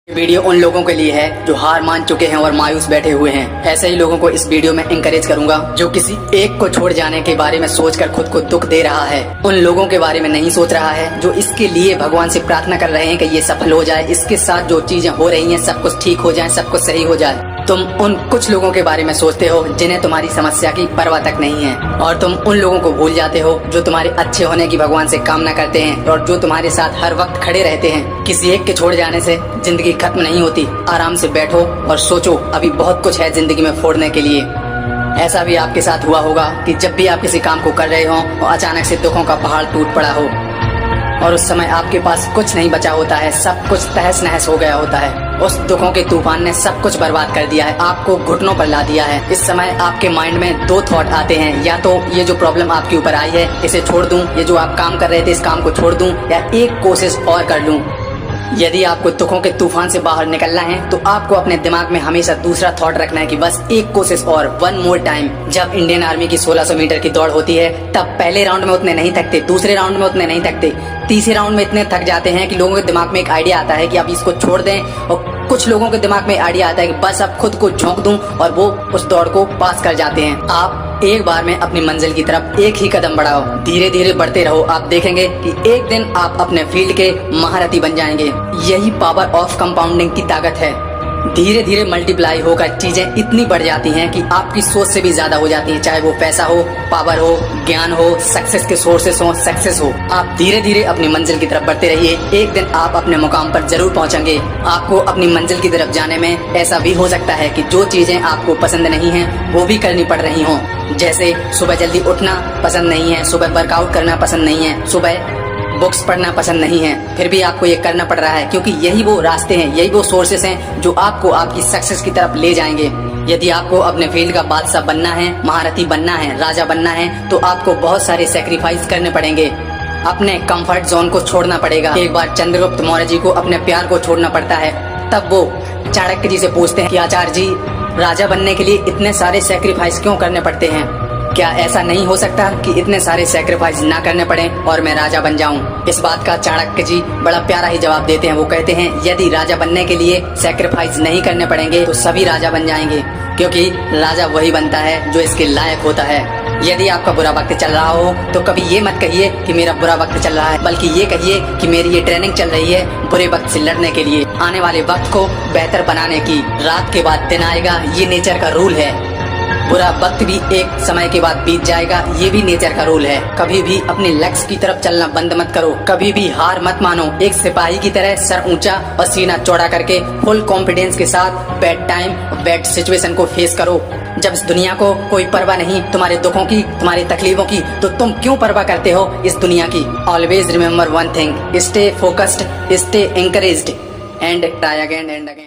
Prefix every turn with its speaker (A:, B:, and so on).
A: Video उन लोगों के लिए है जो हार मान चुके हैं और मायूस बैठे हुए हैं। ऐसे ही लोगों को इस वीडियो में इंकरेज करूंगा जो किसी एक को छोड़ जाने के बारे में सोचकर खुद को दुख दे रहा है। उन लोगों के बारे में नहीं सोच रहा है जो इसके लिए भगवान से प्रार्थना कर रहे हैं कि ये सफल हो जाए, इसके साथ जो चीजें हो रही हैं सब कुछ ठीक हो जाए, सब कुछ सही हो जाए। तुम उन कुछ लोगों के बारे में सोचते हो जिन्हें तुम्हारी समस्या की परवाह तक नहीं है, और तुम उन लोगों को भूल जाते हो जो तुम्हारे अच्छे होने की भगवान से कामना करते हैं और जो तुम्हारे साथ हर वक्त खड़े रहते हैं। किसी एक के छोड़ जाने से जिंदगी खत्म नहीं होती। आराम से बैठो और सोचो, अभी बहुत कुछ है जिंदगी में फोड़ने के लिए। ऐसा भी आपके साथ हुआ होगा कि जब भी आप किसी काम को कर रहे हो और अचानक से दुखों का पहाड़ टूट पड़ा हो और उस समय आपके पास कुछ नहीं बचा होता है, सब कुछ तहस नहस हो गया होता है। उस दुखों के तूफान ने सब कुछ बर्बाद कर दिया है, आपको घुटनों पर ला दिया है। इस समय आपके माइंड में दो थॉट आते हैं, या तो ये जो प्रॉब्लम आपके ऊपर आई है इसे छोड़ दूं, ये जो आप काम कर रहे थे इस काम को छोड़ दूं, या एक कोशिश और कर लूं। यदि आपको दुखों के तूफान से बाहर निकलना है तो आपको अपने दिमाग में हमेशा दूसरा थॉट रखना है कि बस एक कोशिश और, वन मोर टाइम। जब इंडियन आर्मी की 1600 मीटर की दौड़ होती है तब पहले राउंड में उतने नहीं थकते, दूसरे राउंड में उतने नहीं थकते, तीसरे राउंड में इतने थक जाते हैं कि लोगों के दिमाग में एक आइडिया आता है कि अब इसको छोड़ दें, और कुछ लोगों के दिमाग में आइडिया आता है कि बस अब खुद को झोंक दूं, और वो उस दौड़ को पास कर जाते हैं। आप एक बार में अपनी मंजिल की तरफ एक ही कदम बढ़ाओ, धीरे धीरे बढ़ते रहो। आप देखेंगे कि एक दिन आप अपने फील्ड के महारथी बन जाएंगे। यही पावर ऑफ कंपाउंडिंग की ताकत है। धीरे धीरे मल्टीप्लाई होकर चीजें इतनी बढ़ जाती हैं कि आपकी सोच से भी ज्यादा हो जाती हैं, चाहे वो पैसा हो, पावर हो, ज्ञान हो, सक्सेस के सोर्सेस हो, सक्सेस हो। आप धीरे धीरे अपनी मंजिल की तरफ बढ़ते रहिए, एक दिन आप अपने मुकाम पर जरूर पहुंचेंगे। आपको अपनी मंजिल की तरफ जाने में ऐसा भी हो सकता है कि जो चीजें आपको पसंद नहीं है वो भी करनी पड़ रही हों। जैसे सुबह जल्दी उठना पसंद नहीं है, सुबह वर्कआउट करना पसंद नहीं है, सुबह बुक्स पढ़ना पसंद नहीं है, फिर भी आपको ये करना पड़ रहा है क्योंकि यही वो रास्ते हैं, यही वो सोर्सेस हैं जो आपको आपकी सक्सेस की तरफ ले जाएंगे। यदि आपको अपने फील्ड का बादशाह बनना है, महारथी बनना है, राजा बनना है, तो आपको बहुत सारे सेक्रीफाइस करने पड़ेंगे। अपने कंफर्ट जोन को छोड़ना पड़ेगा। एक बार चंद्रगुप्त मौर्य जी को अपने प्यार को छोड़ना पड़ता है, तब वो चाणक्य जी से पूछते हैं कि आचार्य जी, राजा बनने के लिए इतने सारे सेक्रीफाइस क्यों करने पड़ते हैं? क्या ऐसा नहीं हो सकता कि इतने सारे सेक्रीफाइस ना करने पड़े और मैं राजा बन जाऊं? इस बात का चाणक्य जी बड़ा प्यारा ही जवाब देते हैं। वो कहते हैं, यदि राजा बनने के लिए सेक्रीफाइस नहीं करने पड़ेंगे तो सभी राजा बन जाएंगे, क्योंकि राजा वही बनता है जो इसके लायक होता है। यदि आपका बुरा वक्त चल रहा हो तो कभी ये मत कहिए कि मेरा बुरा वक्त चल रहा है, बल्कि ये कहिए कि मेरी ये ट्रेनिंग चल रही है बुरे वक्त से लड़ने के लिए, आने वाले वक्त को बेहतर बनाने की। रात के बाद दिन आएगा, ये नेचर का रूल है। बुरा वक्त भी एक समय के बाद बीत जाएगा, ये भी नेचर का रूल है। कभी भी अपने लक्ष्य की तरफ चलना बंद मत करो, कभी भी हार मत मानो। एक सिपाही की तरह सर ऊंचा और सीना चौड़ा करके फुल कॉन्फिडेंस के साथ बैड टाइम, बैड सिचुएशन को फेस करो। जब इस दुनिया को कोई परवाह नहीं तुम्हारे दुखों की, तुम्हारी तकलीफों की, तो तुम क्यों परवाह करते हो इस दुनिया की? Always remember one thing, stay focused, stay anchored and try again and again.